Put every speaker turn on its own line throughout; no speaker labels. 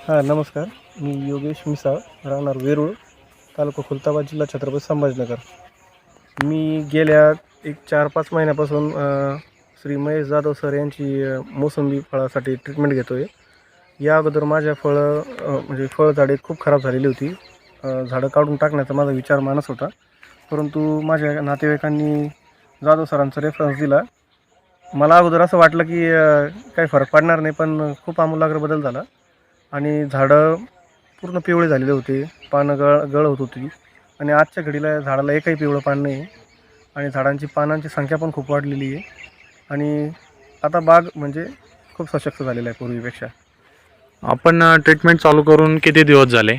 हां, नमस्कार. मी योगेश मिसाळ, राहणार वेरूळ, तालुका खुलताबाद, जिल्हा छत्रपती संभाजीनगर. मी गेल्या एक 4-5 महिन्यापासून श्री महेश जाधव सर यांची मोसंबी फळासाठी ट्रीटमेंट घेतो आहे. या अगोदर माझ्या म्हणजे फळझाडे खूप खराब झालेली होती. झाडं काढून टाकण्याचा माझा विचार मानस होता. परंतु माझ्या नातेवाईकांनी जाधव सरांचा रेफरन्स दिला. मला अगोदर असं वाटलं की काही फरक पडणार नाही, पण खूप आमूलाग्र बदल झाला आणि झाडं पूर्ण पिवळे झालेले होते. पानं गळत होती आणि आजच्या घडीला झाडाला एकही पिवळं पान नाही आणि झाडांची पानांची संख्या पण खूप वाढलेली आहे आणि आता बाग म्हणजे खूप सशक्त झालेला आहे पूर्वीपेक्षा.
आपण ट्रीटमेंट चालू करून किती दिवस झाले?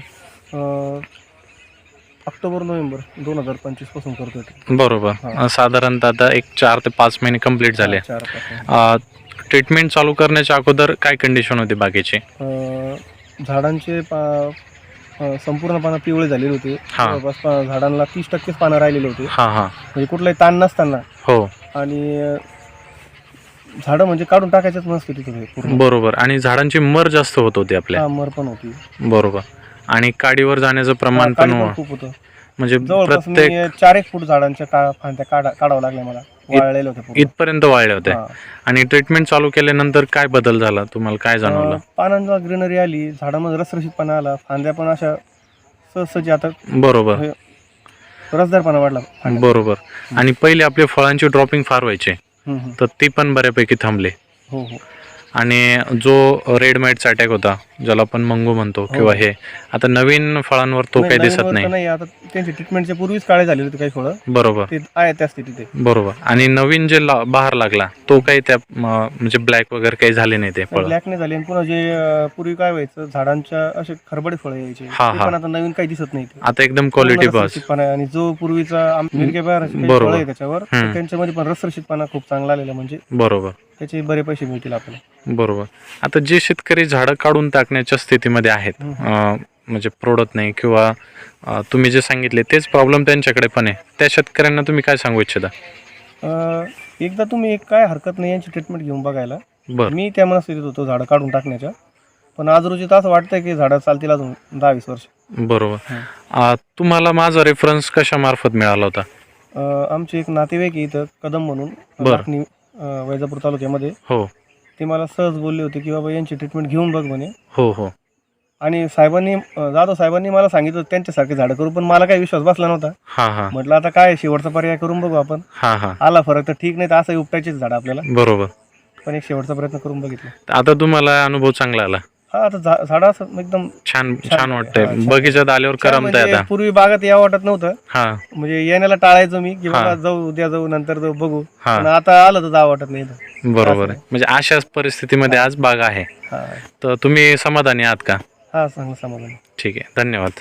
ऑक्टोबर-नोव्हेंबर 2025 पासून करतोय ते.
बरोबर. साधारणतः आता एक 4 ते 5 महिने कंप्लीट झाले.
4-5
ट्रीटमेंट चालू करण्याच्या अगोदर काय कंडिशन होती बागेची?
झाडांचे संपूर्ण पानं पिवळे झालेले होते.
हा.
जवळपास झाडांना 30% पानं राहिलेले होते.
हां हां.
म्हणजे कुठलाही ताण नसताना.
हो,
आणि झाडं म्हणजे काढून टाकायच्याच मनस्थितीत होते पूर्ण.
बरोबर. आणि झाडांची मर जास्त होत होती आपल्या.
मर पण होती.
बरोबर. आणि काडीवर जाण्याचं प्रमाण
काडी
पण
पण खूप होतं.
म्हणजे
जवळपास मी
प्रत्येक
4-1 फूट झाडांच्या फांद्या काढावं लागल्या मला. वाळलेले होते पूर्ण.
इथपर्यंत वाळले होते.
हां.
आणि ट्रीटमेंट चालू केल्यानंतर काय बदल झाला, तुम्हाला काय जाणवलं?
पानांना ग्रीनरी आली, झाडामध्ये रसरशीतपणा आला, फांद्या पण अशा सहज आता
बरोबर
रसदारपणा वाढला फांद्यात.
बरोबर. आणि पहिले आपले फळांची ड्रॉपिंग फार व्हायचे, तर ती पण बऱ्यापैकी थांबले.
हो हो.
आणि जो रेड माइटचा अटॅक होता, ज्याला आपण मंगू म्हणतो किंवा हे, आता नवीन फळांवर तो काही दिसत नाही.
आता त्यांची ट्रीटमेंटच्या पूर्वीच काळे झालेले होते काही फळं.
बरोबर
ते आहे त्या स्थितीत आहे.
बरोबर. आणि नवीन जे बहार लागला तो काही त्या म्हणजे ब्लॅक वगैरे काही झाले नाही ते फळ.
ब्लॅक नाही झाले. आणि पुन्हा जे पूर्वी काय व्हायचं, झाडांच्या असे खरबडे फळं यायचे,
हा,
ते
हा.
पण आता नवीन काही दिसत नाही.
आता एकदम क्वालिटी बस.
रसरशीतपणा आहे. आणि जो पूर्वीचा मिरगे
बरोबर.
आहे त्याच्यावर, तर त्यांच्यामध्ये पण रसरशीतपणा खूप चांगला आलेला, म्हणजे
बरोबर
त्याचे बरे पैसे मिळतील आपल्याला.
बरोबर. आता जे शेतकरी झाडं काढून टाकण्याच्या स्थितीमध्ये आहेत, म्हणजे प्रोडक्ट नाही किंवा तुम्ही जे सांगितले तेच प्रॉब्लेम त्यांच्याकडे पण आहे, त्या शेतकऱ्यांना तुम्ही काय सांगू इच्छिता?
एकदा तुम्ही काय हरकत नाही यांची ट्रीटमेंट घेऊन बघायला.
बरं.
मी त्या मनस्थितीत होतो झाडं काढून टाकण्याच्या, पण आज रोजी तर असं वाटतंय की झाडं चालतील अजून 10-20 वर्ष.
बरोबर. तुम्हाला माझा रेफरन्स कशामार्फत मिळाला होता?
आमचे एक नातेवाईक आहे इथं कदम म्हणून, लाखनी, वैजापूर तालुक्यामध्ये.
हो
ते मला सहज बोलले होते की बाबा यांची ट्रीटमेंट घेऊन बघ म्हणे.
हो हो.
आणि जाधव साहेबांनी मला सांगितलं त्यांच्यासारखे झाडं करू, पण मला काही विश्वास बसला नव्हता.
हां हां
म्हटलं आता काय शेवटचा पर्याय करून बघू आपण.
हां हां.
आला फरक तर ठीक, नाही तर असंही उपटायचेच झाडं आपल्याला.
बरोबर.
पण एक शेवटचा प्रयत्न करून बघितला.
आता तुम्हाला अनुभव चांगला आला?
हा, आता झाडं असं एकदम
छान छान वाटतंय.
छान.
बगीचात आल्यावर करमतंय
म्हणजे
आता.
पूर्वी बागात यावं वाटत नव्हतं,
हा
म्हणजे येण्याला टाळायचो मी की बाबा जाऊ उद्या जाऊ नंतर जाऊ बघू. पण आता आलं तर जावं वाटत नाही इथं.
बरोबर आहे. म्हणजे अशाच परिस्थितीमध्ये आज बाग आहे,
हा
तर तुम्ही समाधानी आहात का?
हा, चांगलं समाधान.
ठीक आहे, धन्यवाद.